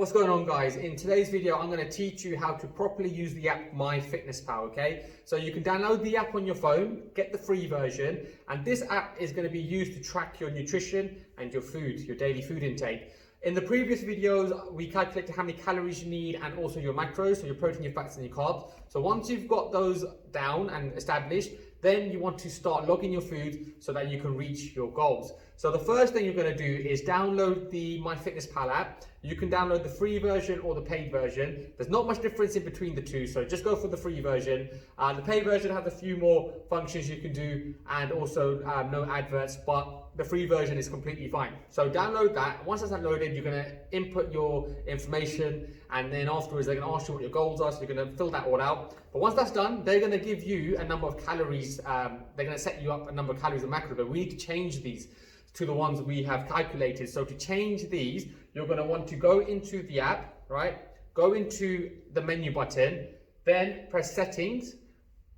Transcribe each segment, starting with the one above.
What's going on, guys? In today's video, I'm going to teach you how to properly use the app Myfitnesspal, okay? So you can download the app on your phone, get the free version, and this app is going to be used to track your nutrition and your food, your daily food intake. In the previous videos, we calculated how many calories you need and also your macros, so your protein, your fats, and your carbs. So once you've got those down and established, then you want to start logging your food so that you can reach your goals. So the first thing you're going to do is download the Myfitnesspal app. You can download the free version or the paid version. There's not much difference in between the two, so just go for the free version. The paid version has a few more functions you can do and also no adverts, but the free version is completely fine. So download that. Once that's downloaded, you're going to input your information, and then afterwards they're going to ask you what your goals are, so you're going to fill that all out. But once that's done, they're going to give you a number of calories. They're going to set you up a number of calories and macros, but we need to change these to the ones we have calculated. So to change these, you're going to want to go into the app, right? Go into the menu button, then press settings,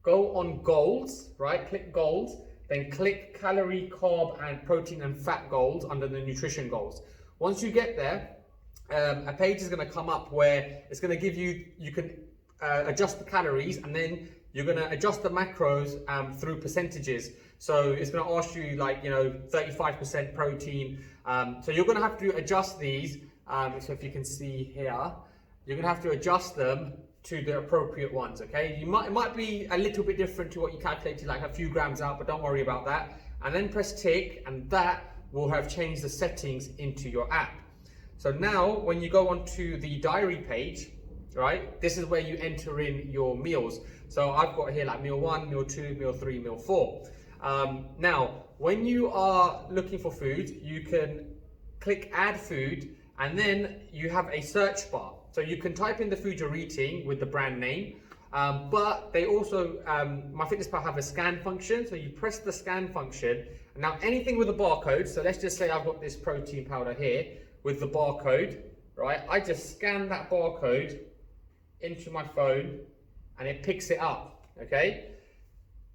go on goals, right? Click goals, then click calorie, carb, and protein and fat goals under the nutrition goals. Once you get there, a page is going to come up where it's going to give you, you can adjust the calories, and then you're going to adjust the macros through percentages. So it's going to ask you, like, 35% protein. So you're going to have to adjust these. So if you can see here, you're going to have to adjust them to the appropriate ones, okay? It might be a little bit different to what you calculated, like a few grams out, but don't worry about that. And then press tick, and that will have changed the settings into your app. So now when you go onto the diary page, right, this is where you enter in your meals. So I've got here like meal 1, meal 2, meal 3, meal 4. Now, when you are looking for food, you can click add food, and then you have a search bar. So you can type in the food you're eating with the brand name, but they also, Myfitnesspal have a scan function. So you press the scan function, and now anything with a barcode, so let's just say I've got this protein powder here with the barcode, right? I just scan that barcode into my phone and it picks it up, okay?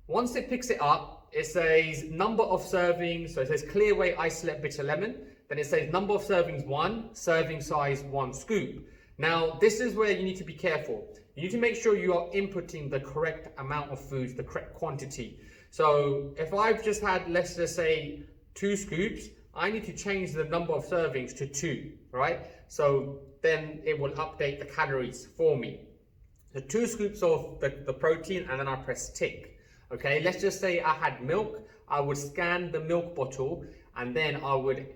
Once it picks it up, it says number of servings, so it says clear weight isolate bitter lemon, then it says number of servings 1, serving size 1 scoop. Now, this is where you need to be careful. You need to make sure you are inputting the correct amount of food, the correct quantity. So if I've just had, let's just say 2 scoops, I need to change the number of servings to 2, right? So then it will update the calories for me. So 2 scoops of the protein, and then I press tick. Okay, let's just say I had milk. I would scan the milk bottle, and then I would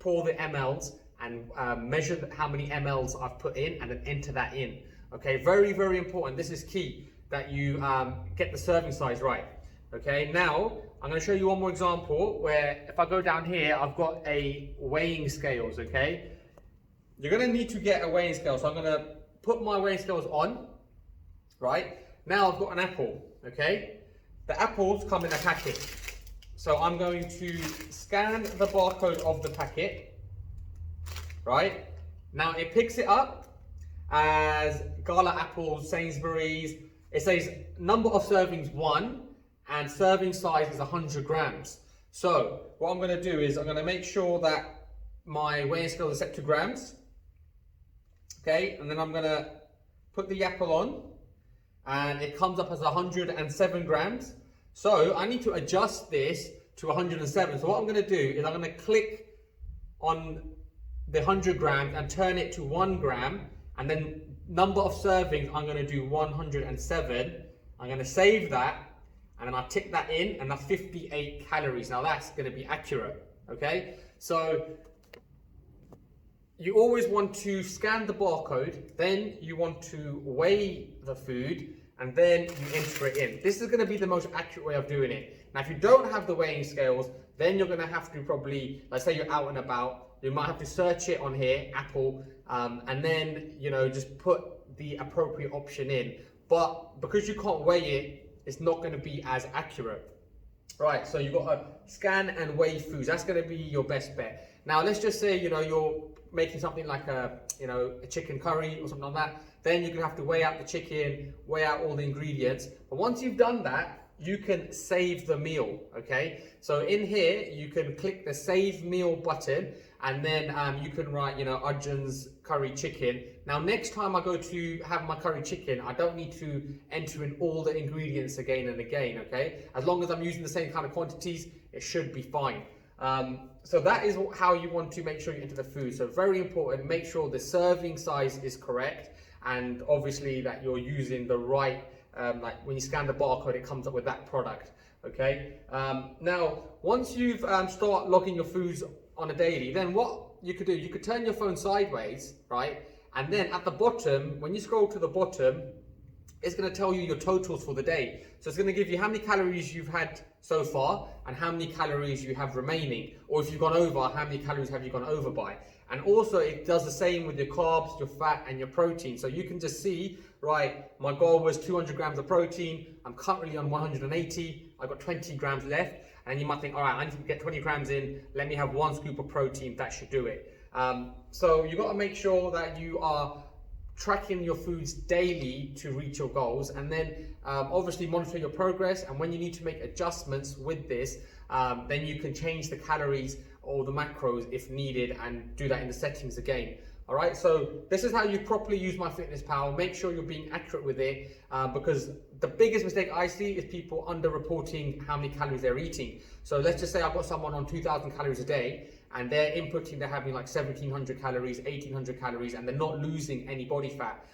pour the mLs and measure how many mLs I've put in, and then enter that in. Okay, very, very important. This is key that you get the serving size right. Okay, now I'm going to show you one more example where if I go down here, I've got a weighing scales, okay? You're going to need to get a weighing scale. So I'm going to put my weighing scales on, right? Now I've got an apple, okay? The apples come in a packet. So I'm going to scan the barcode of the packet, right? Now it picks it up as Gala apples, Sainsbury's. It says number of servings 1 and serving size is 100 grams. So what I'm going to do is I'm going to make sure that my weighing scale is set to grams. Okay, and then I'm going to put the apple on, and it comes up as 107 grams. So I need to adjust this to 107. So what I'm going to do is I'm going to click on the 100 grams and turn it to 1 gram, and then number of servings I'm going to do 107. I'm going to save that, and then I'll tick that in, and that's 58 calories. Now that's going to be accurate, okay? So you always want to scan the barcode, then you want to weigh the food, and then you enter it in. This is going to be the most accurate way of doing it. Now, if you don't have the weighing scales, then you're going to have to probably, let's say you're out and about, you might have to search it on here, Apple, and then, just put the appropriate option in. But because you can't weigh it, it's not going to be as accurate. Right, so you've got to scan and weigh foods. That's going to be your best bet. Now, let's just say, you're making something like a chicken curry or something like that. Then you're going to have to weigh out the chicken, weigh out all the ingredients. But once you've done that, you can save the meal, okay? So in here, you can click the save meal button, and then you can write, you know, Arjun's curry chicken. Now, next time I go to have my curry chicken, I don't need to enter in all the ingredients again and again, okay? As long as I'm using the same kind of quantities, it should be fine. So that is how you want to make sure you enter the food. So very important, make sure the serving size is correct, and obviously that you're using the right, like when you scan the barcode, it comes up with that product, okay? Now, once you've start logging your foods on a daily, then what you could do, you could turn your phone sideways, right? And then at the bottom, when you scroll to the bottom, it's going to tell you your totals for the day. So it's going to give you how many calories you've had so far and how many calories you have remaining. Or if you've gone over, how many calories have you gone over by? And also it does the same with your carbs, your fat and your protein. So you can just see, right, my goal was 200 grams of protein. I'm currently on 180. I've got 20 grams left. And you might think, all right, I need to get 20 grams in. Let me have 1 scoop of protein. That should do it. So you've got to make sure that you are tracking your foods daily to reach your goals, and then obviously monitor your progress. And when you need to make adjustments with this, then you can change the calories or the macros if needed, and do that in the settings again. All right, so this is how you properly use Myfitnesspal. Make sure you're being accurate with it, because the biggest mistake I see is people under-reporting how many calories they're eating. So let's just say I've got someone on 2,000 calories a day, and they're inputting, they're having like 1,700 calories, 1,800 calories, and they're not losing any body fat.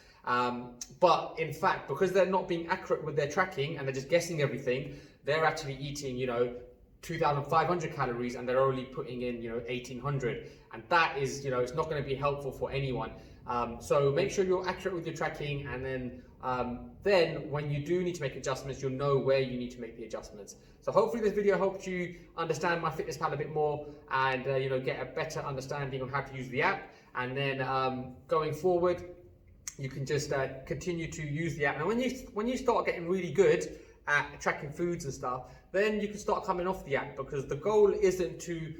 But in fact, because they're not being accurate with their tracking and they're just guessing everything, they're actually eating, you know, 2,500 calories, and they're only putting in, you know, 1,800. And that is, you know, it's not going to be helpful for anyone. So make sure you're accurate with your tracking, and then when you do need to make adjustments, you'll know where you need to make the adjustments. So hopefully this video helped you understand Myfitnesspal a bit more, and you know, get a better understanding on how to use the app. And then going forward, you can just continue to use the app. And when you start getting really good at tracking foods and stuff, then you can start coming off the app, because the goal isn't to,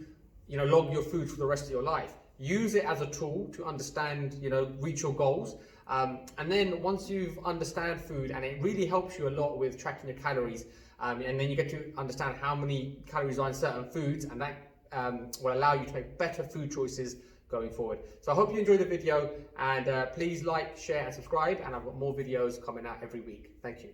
you know, log your food for the rest of your life. Use it as a tool to understand, you know, reach your goals. And then once you've understand food, and it really helps you a lot with tracking your calories, and then you get to understand how many calories are in certain foods, and that will allow you to make better food choices going forward. So I hope you enjoyed the video, and please like, share and subscribe, and I've got more videos coming out every week. Thank you.